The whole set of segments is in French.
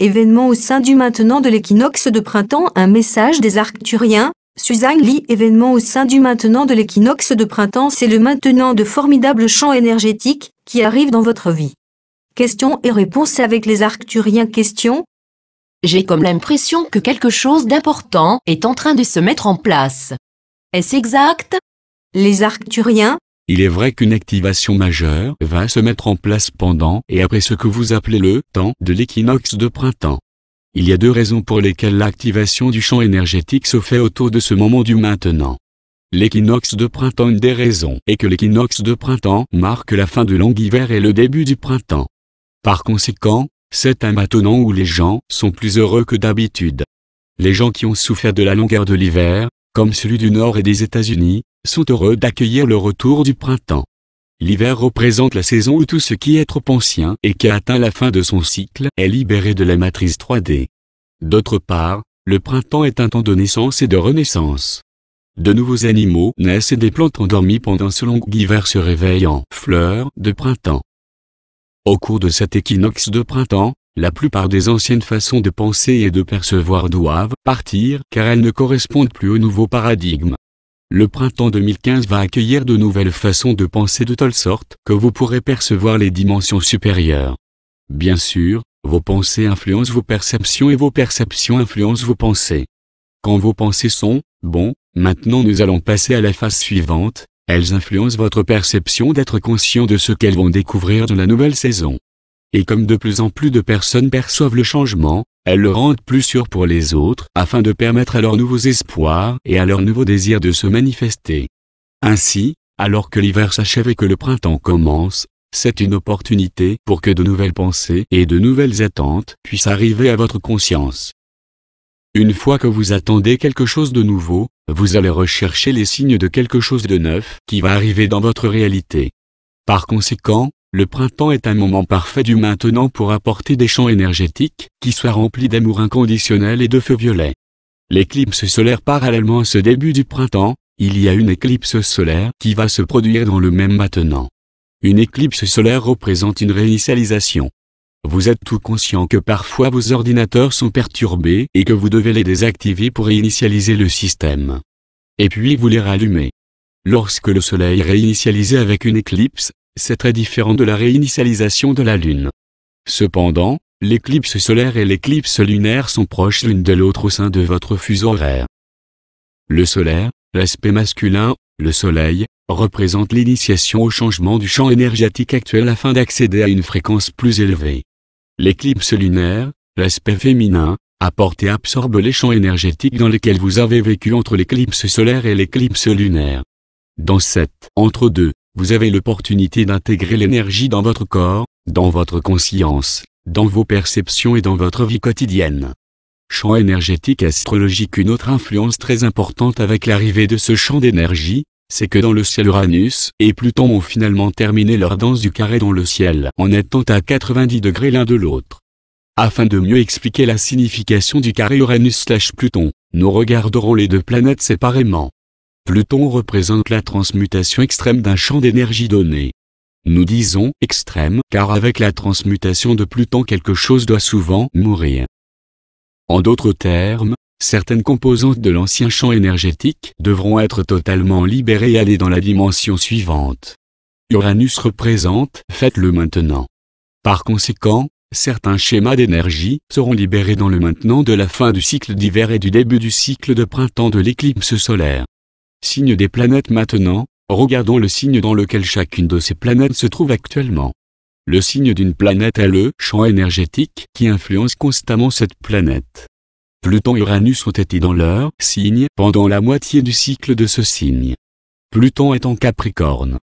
événement au sein du maintenant de l'équinoxe de printemps. Un message des Arcturiens. Suzanne Lee, événement au sein du maintenant de l'équinoxe de printemps, c'est le maintenant de formidables champs énergétiques qui arrivent dans votre vie. Questions et réponses avec les Arcturiens. Question. J'ai comme l'impression que quelque chose d'important est en train de se mettre en place. Est-ce exact? Les Arcturiens. Il est vrai qu'une activation majeure va se mettre en place pendant et après ce que vous appelez le temps de l'équinoxe de printemps. Il y a deux raisons pour lesquelles l'activation du champ énergétique se fait autour de ce moment du maintenant. L'équinoxe de printemps, une des raisons est que l'équinoxe de printemps marque la fin du long hiver et le début du printemps. Par conséquent, c'est un maintenant où les gens sont plus heureux que d'habitude. Les gens qui ont souffert de la longueur de l'hiver, comme celui du Nord et des États-Unis, sont heureux d'accueillir le retour du printemps. L'hiver représente la saison où tout ce qui est trop ancien et qui a atteint la fin de son cycle est libéré de la matrice 3D. D'autre part, le printemps est un temps de naissance et de renaissance. De nouveaux animaux naissent et des plantes endormies pendant ce long hiver se réveillent en fleurs de printemps. Au cours de cet équinoxe de printemps, la plupart des anciennes façons de penser et de percevoir doivent partir car elles ne correspondent plus au nouveau paradigme. Le printemps 2015 va accueillir de nouvelles façons de penser de telle sorte que vous pourrez percevoir les dimensions supérieures. Bien sûr, vos pensées influencent vos perceptions et vos perceptions influencent vos pensées. Quand vos pensées sont « bon, maintenant nous allons passer à la phase suivante », elles influencent votre perception d'être conscient de ce qu'elles vont découvrir dans la nouvelle saison. Et comme de plus en plus de personnes perçoivent le changement, elles le rendent plus sûr pour les autres afin de permettre à leurs nouveaux espoirs et à leurs nouveaux désirs de se manifester. Ainsi, alors que l'hiver s'achève et que le printemps commence, c'est une opportunité pour que de nouvelles pensées et de nouvelles attentes puissent arriver à votre conscience. Une fois que vous attendez quelque chose de nouveau, vous allez rechercher les signes de quelque chose de neuf qui va arriver dans votre réalité. Par conséquent, le printemps est un moment parfait du maintenant pour apporter des champs énergétiques qui soient remplis d'amour inconditionnel et de feu violet. L'éclipse solaire parallèlement à ce début du printemps, il y a une éclipse solaire qui va se produire dans le même maintenant. Une éclipse solaire représente une réinitialisation. Vous êtes tout conscient que parfois vos ordinateurs sont perturbés et que vous devez les désactiver pour réinitialiser le système. Et puis vous les rallumez. Lorsque le soleil est réinitialisé avec une éclipse, c'est très différent de la réinitialisation de la Lune. Cependant, l'éclipse solaire et l'éclipse lunaire sont proches l'une de l'autre au sein de votre fuseau horaire. Le solaire, l'aspect masculin, le soleil, représente l'initiation au changement du champ énergétique actuel afin d'accéder à une fréquence plus élevée. L'éclipse lunaire, l'aspect féminin, apporte et absorbe les champs énergétiques dans lesquels vous avez vécu entre l'éclipse solaire et l'éclipse lunaire. Dans cet entre-deux, vous avez l'opportunité d'intégrer l'énergie dans votre corps, dans votre conscience, dans vos perceptions et dans votre vie quotidienne. Champ énergétique astrologique. Une autre influence très importante avec l'arrivée de ce champ d'énergie, c'est que dans le ciel Uranus et Pluton ont finalement terminé leur danse du carré dans le ciel en étant à 90 degrés l'un de l'autre. Afin de mieux expliquer la signification du carré Uranus/Pluton, nous regarderons les deux planètes séparément. Pluton représente la transmutation extrême d'un champ d'énergie donné. Nous disons « extrême » car avec la transmutation de Pluton quelque chose doit souvent mourir. En d'autres termes, certaines composantes de l'ancien champ énergétique devront être totalement libérées et aller dans la dimension suivante. Uranus représente « faites le maintenant ». Par conséquent, certains schémas d'énergie seront libérés dans le maintenant de la fin du cycle d'hiver et du début du cycle de printemps de l'éclipse solaire. Signe des planètes maintenant, regardons le signe dans lequel chacune de ces planètes se trouve actuellement. Le signe d'une planète est le champ énergétique qui influence constamment cette planète. Pluton et Uranus ont été dans leur signe pendant la moitié du cycle de ce signe. Pluton est en Capricorne.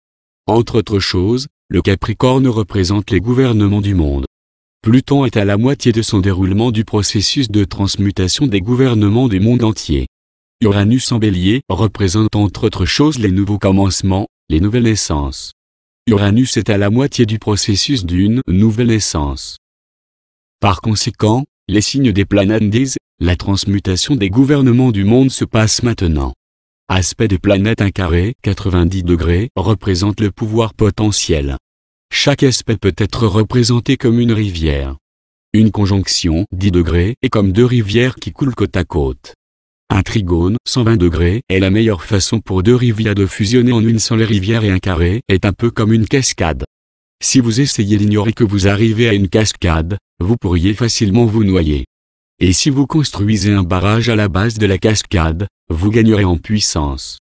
Entre autres choses, le Capricorne représente les gouvernements du monde. Pluton est à la moitié de son déroulement du processus de transmutation des gouvernements du monde entier. Uranus en Bélier représente entre autres choses les nouveaux commencements, les nouvelles naissances. Uranus est à la moitié du processus d'une nouvelle naissance. Par conséquent, les signes des planètes disent, la transmutation des gouvernements du monde se passe maintenant. Aspect des planètes. Un carré, 90 degrés, représente le pouvoir potentiel. Chaque aspect peut être représenté comme une rivière. Une conjonction, 10 degrés, est comme deux rivières qui coulent côte à côte. Un trigone, 120 degrés, est la meilleure façon pour deux rivières de fusionner en une seule rivière, et un carré est un peu comme une cascade. Si vous essayez d'ignorer que vous arrivez à une cascade, vous pourriez facilement vous noyer. Et si vous construisez un barrage à la base de la cascade, vous gagnerez en puissance.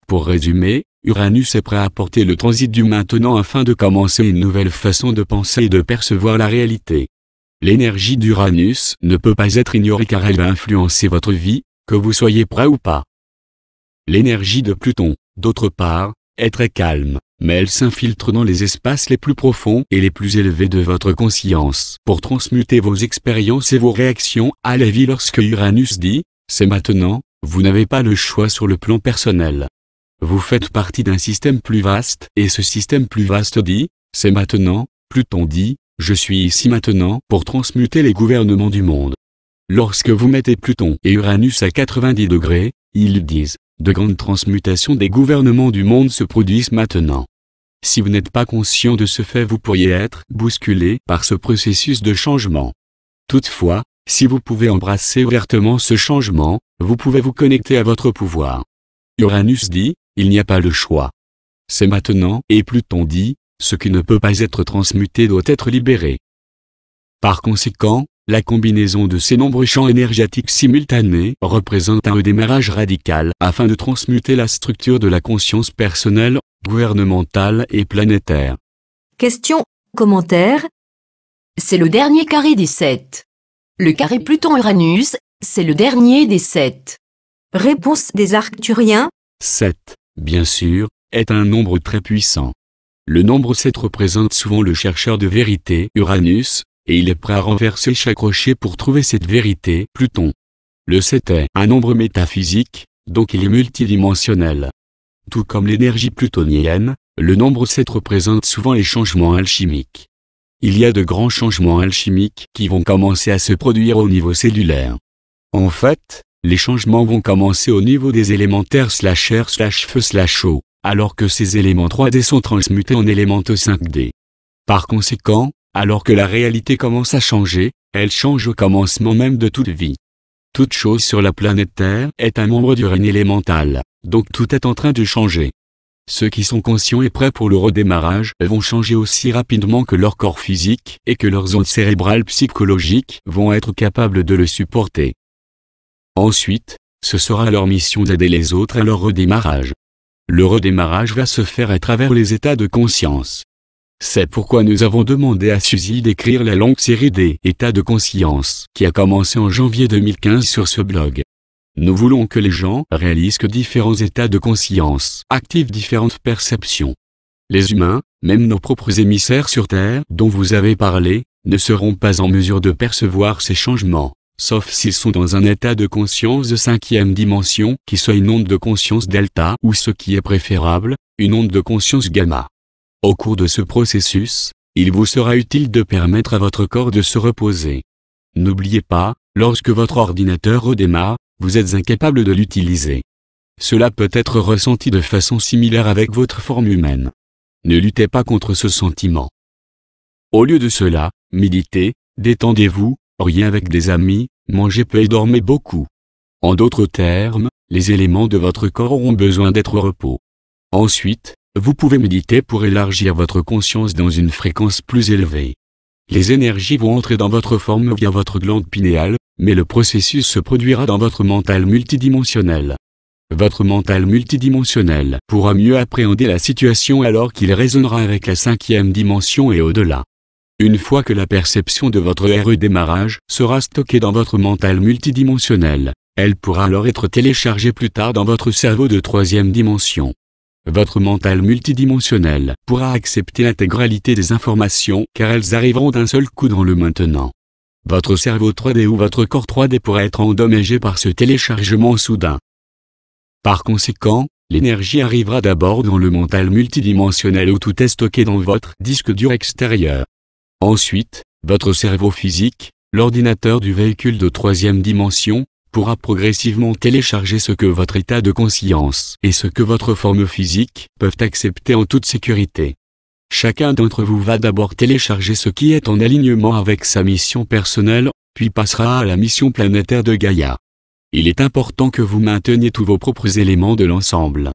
Pour résumer, Uranus est prêt à apporter le transit du maintenant afin de commencer une nouvelle façon de penser et de percevoir la réalité. L'énergie d'Uranus ne peut pas être ignorée car elle va influencer votre vie, que vous soyez prêt ou pas. L'énergie de Pluton, d'autre part, est très calme, mais elle s'infiltre dans les espaces les plus profonds et les plus élevés de votre conscience pour transmuter vos expériences et vos réactions à la vie. Lorsque Uranus dit « c'est maintenant », vous n'avez pas le choix sur le plan personnel. Vous faites partie d'un système plus vaste, et ce système plus vaste dit « c'est maintenant », Pluton dit « je suis ici maintenant » pour transmuter les gouvernements du monde. Lorsque vous mettez Pluton et Uranus à 90 degrés, ils disent « de grandes transmutations des gouvernements du monde se produisent maintenant ». Si vous n'êtes pas conscient de ce fait, vous pourriez être bousculé par ce processus de changement. Toutefois, si vous pouvez embrasser ouvertement ce changement, vous pouvez vous connecter à votre pouvoir. Uranus dit « il n'y a pas le choix. C'est maintenant » et Pluton dit « ce qui ne peut pas être transmuté doit être libéré ». Par conséquent, la combinaison de ces nombreux champs énergétiques simultanés représente un redémarrage radical afin de transmuter la structure de la conscience personnelle, gouvernementale et planétaire. Question, commentaire. C'est le dernier carré des 7. Le carré Pluton-Uranus, c'est le dernier des 7. Réponse des Arcturiens. 7, bien sûr, est un nombre très puissant. Le nombre 7 représente souvent le chercheur de vérité, Uranus, et il est prêt à renverser chaque rocher pour trouver cette vérité, Pluton. Le 7 est un nombre métaphysique, donc il est multidimensionnel. Tout comme l'énergie plutonienne, le nombre 7 représente souvent les changements alchimiques. Il y a de grands changements alchimiques qui vont commencer à se produire au niveau cellulaire. En fait, les changements vont commencer au niveau des élémentaires /air/feu/eau, alors que ces éléments 3D sont transmutés en élémentaux 5D. Par conséquent, alors que la réalité commence à changer, elle change au commencement même de toute vie. Toute chose sur la planète Terre est un membre du règne élémental, donc tout est en train de changer. Ceux qui sont conscients et prêts pour le redémarrage vont changer aussi rapidement que leur corps physique et que leurs ondes cérébrales psychologiques vont être capables de le supporter. Ensuite, ce sera leur mission d'aider les autres à leur redémarrage. Le redémarrage va se faire à travers les états de conscience. C'est pourquoi nous avons demandé à Suzy d'écrire la longue série des états de conscience qui a commencé en janvier 2015 sur ce blog. Nous voulons que les gens réalisent que différents états de conscience activent différentes perceptions. Les humains, même nos propres émissaires sur Terre dont vous avez parlé, ne seront pas en mesure de percevoir ces changements, sauf s'ils sont dans un état de conscience de 5e dimension qui soit une onde de conscience delta ou ce qui est préférable, une onde de conscience gamma. Au cours de ce processus, il vous sera utile de permettre à votre corps de se reposer. N'oubliez pas, lorsque votre ordinateur redémarre, vous êtes incapable de l'utiliser. Cela peut être ressenti de façon similaire avec votre forme humaine. Ne luttez pas contre ce sentiment. Au lieu de cela, méditez, détendez-vous, riez avec des amis, mangez peu et dormez beaucoup. En d'autres termes, les éléments de votre corps auront besoin d'être au repos. Ensuite, vous pouvez méditer pour élargir votre conscience dans une fréquence plus élevée. Les énergies vont entrer dans votre forme via votre glande pinéale, mais le processus se produira dans votre mental multidimensionnel. Votre mental multidimensionnel pourra mieux appréhender la situation alors qu'il résonnera avec la 5e dimension et au-delà. Une fois que la perception de votre redémarrage sera stockée dans votre mental multidimensionnel, elle pourra alors être téléchargée plus tard dans votre cerveau de 3e dimension. Votre mental multidimensionnel pourra accepter l'intégralité des informations car elles arriveront d'un seul coup dans le maintenant. Votre cerveau 3D ou votre corps 3D pourra être endommagé par ce téléchargement soudain. Par conséquent, l'énergie arrivera d'abord dans le mental multidimensionnel où tout est stocké dans votre disque dur extérieur. Ensuite, votre cerveau physique, l'ordinateur du véhicule de 3e dimension, pourra progressivement télécharger ce que votre état de conscience et ce que votre forme physique peuvent accepter en toute sécurité. chacun d'entre vous va d'abord télécharger ce qui est en alignement avec sa mission personnelle, puis passera à la mission planétaire de Gaïa. Il est important que vous mainteniez tous vos propres éléments de l'ensemble.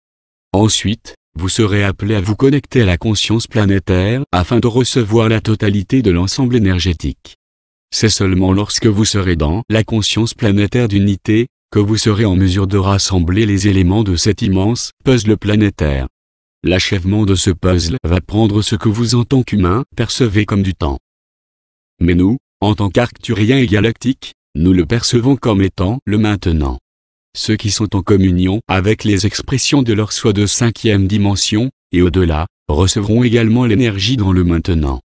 Ensuite, vous serez appelé à vous connecter à la conscience planétaire afin de recevoir la totalité de l'ensemble énergétique. C'est seulement lorsque vous serez dans la conscience planétaire d'unité que vous serez en mesure de rassembler les éléments de cet immense puzzle planétaire. L'achèvement de ce puzzle va prendre ce que vous en tant qu'humain percevez comme du temps. Mais nous, en tant qu'Arcturiens et galactiques, nous le percevons comme étant le maintenant. Ceux qui sont en communion avec les expressions de leur soi de 5e dimension, et au-delà, recevront également l'énergie dans le maintenant.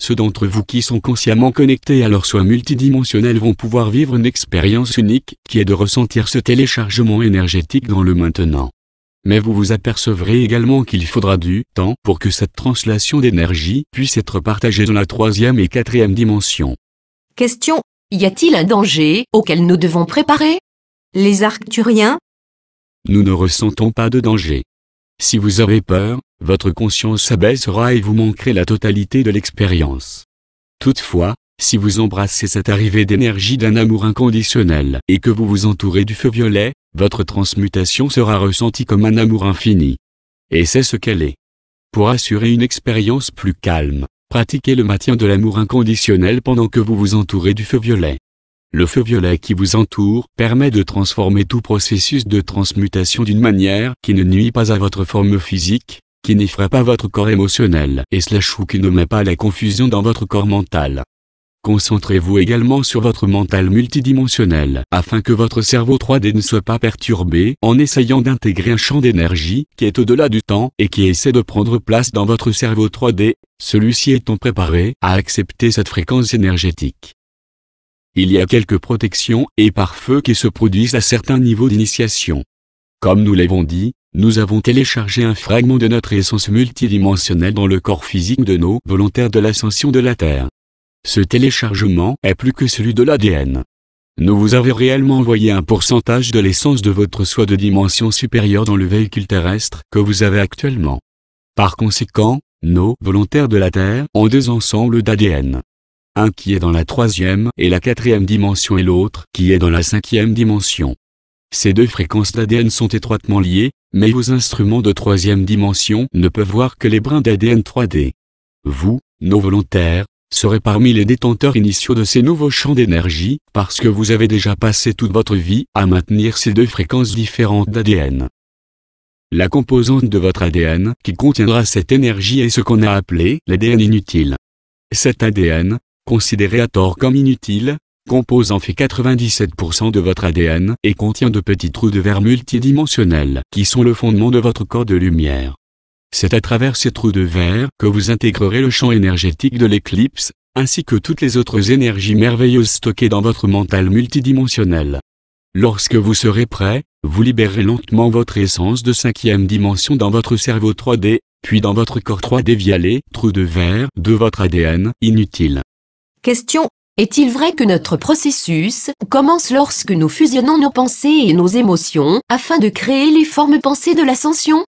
Ceux d'entre vous qui sont consciemment connectés à leur soi multidimensionnel vont pouvoir vivre une expérience unique qui est de ressentir ce téléchargement énergétique dans le maintenant. Mais vous vous apercevrez également qu'il faudra du temps pour que cette translation d'énergie puisse être partagée dans la 3e et 4e dimension. Question. Y a-t-il un danger auquel nous devons préparer? Les Arcturiens? Nous ne ressentons pas de danger. Si vous avez peur, votre conscience s'abaissera et vous manquerez la totalité de l'expérience. Toutefois, si vous embrassez cette arrivée d'énergie d'un amour inconditionnel et que vous vous entourez du feu violet, votre transmutation sera ressentie comme un amour infini. Et c'est ce qu'elle est. Pour assurer une expérience plus calme, pratiquez le maintien de l'amour inconditionnel pendant que vous vous entourez du feu violet. Le feu violet qui vous entoure permet de transformer tout processus de transmutation d'une manière qui ne nuit pas à votre forme physique, qui n'effraie pas votre corps émotionnel et ou qui ne met pas la confusion dans votre corps mental. Concentrez-vous également sur votre mental multidimensionnel afin que votre cerveau 3D ne soit pas perturbé en essayant d'intégrer un champ d'énergie qui est au-delà du temps et qui essaie de prendre place dans votre cerveau 3D, celui-ci étant préparé à accepter cette fréquence énergétique. Il y a quelques protections et pare-feux qui se produisent à certains niveaux d'initiation. Comme nous l'avons dit, nous avons téléchargé un fragment de notre essence multidimensionnelle dans le corps physique de nos volontaires de l'ascension de la Terre. Ce téléchargement est plus que celui de l'ADN. Nous vous avons réellement envoyé un pourcentage de l'essence de votre soi de dimension supérieure dans le véhicule terrestre que vous avez actuellement. Par conséquent, nos volontaires de la Terre ont deux ensembles d'ADN. Un qui est dans la 3e et la 4e dimension et l'autre qui est dans la 5e dimension. Ces deux fréquences d'ADN sont étroitement liées, mais vos instruments de 3e dimension ne peuvent voir que les brins d'ADN 3D. Vous, nos volontaires, serez parmi les détenteurs initiaux de ces nouveaux champs d'énergie, parce que vous avez déjà passé toute votre vie à maintenir ces deux fréquences différentes d'ADN. La composante de votre ADN qui contiendra cette énergie est ce qu'on a appelé l'ADN inutile. Cet ADN, considéré à tort comme inutile, compose en fait 97% de votre ADN et contient de petits trous de verre multidimensionnels qui sont le fondement de votre corps de lumière. C'est à travers ces trous de verre que vous intégrerez le champ énergétique de l'éclipse, ainsi que toutes les autres énergies merveilleuses stockées dans votre mental multidimensionnel. Lorsque vous serez prêt, vous libérerez lentement votre essence de 5e dimension dans votre cerveau 3D, puis dans votre corps 3D via les trous de verre de votre ADN inutile. Question. Est-il vrai que notre processus commence lorsque nous fusionnons nos pensées et nos émotions afin de créer les formes pensées de l'ascension?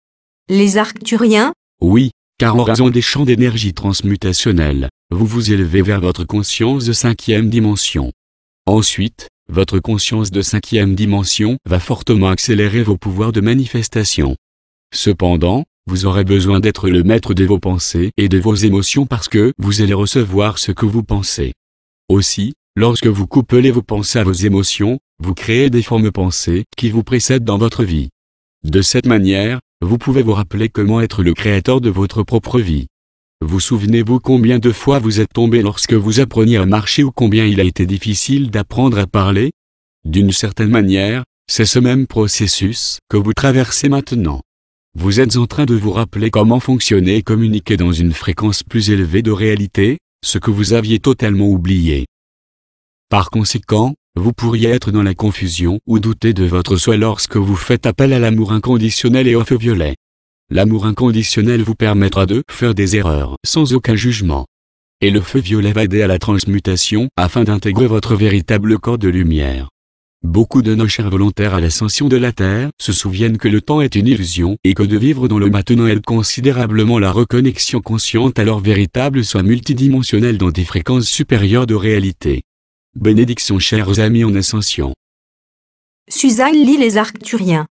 Les Arcturiens? Oui, car en raison des champs d'énergie transmutationnelle, vous vous élevez vers votre conscience de 5e dimension. Ensuite, votre conscience de 5e dimension va fortement accélérer vos pouvoirs de manifestation. Cependant, vous aurez besoin d'être le maître de vos pensées et de vos émotions parce que vous allez recevoir ce que vous pensez. Aussi, lorsque vous couplez vos pensées à vos émotions, vous créez des formes pensées qui vous précèdent dans votre vie. De cette manière, vous pouvez vous rappeler comment être le créateur de votre propre vie. Vous souvenez-vous combien de fois vous êtes tombé lorsque vous appreniez à marcher ou combien il a été difficile d'apprendre à parler? D'une certaine manière, c'est ce même processus que vous traversez maintenant. Vous êtes en train de vous rappeler comment fonctionner et communiquer dans une fréquence plus élevée de réalité, ce que vous aviez totalement oublié. Par conséquent, vous pourriez être dans la confusion ou douter de votre soi lorsque vous faites appel à l'amour inconditionnel et au feu violet. L'amour inconditionnel vous permettra de faire des erreurs sans aucun jugement. Et le feu violet va aider à la transmutation afin d'intégrer votre véritable corps de lumière. Beaucoup de nos chers volontaires à l'ascension de la Terre se souviennent que le temps est une illusion et que de vivre dans le maintenant aide considérablement la reconnexion consciente à leur véritable soi multidimensionnel dans des fréquences supérieures de réalité. Bénédiction chers amis en ascension. Suzanne lit les Arcturiens.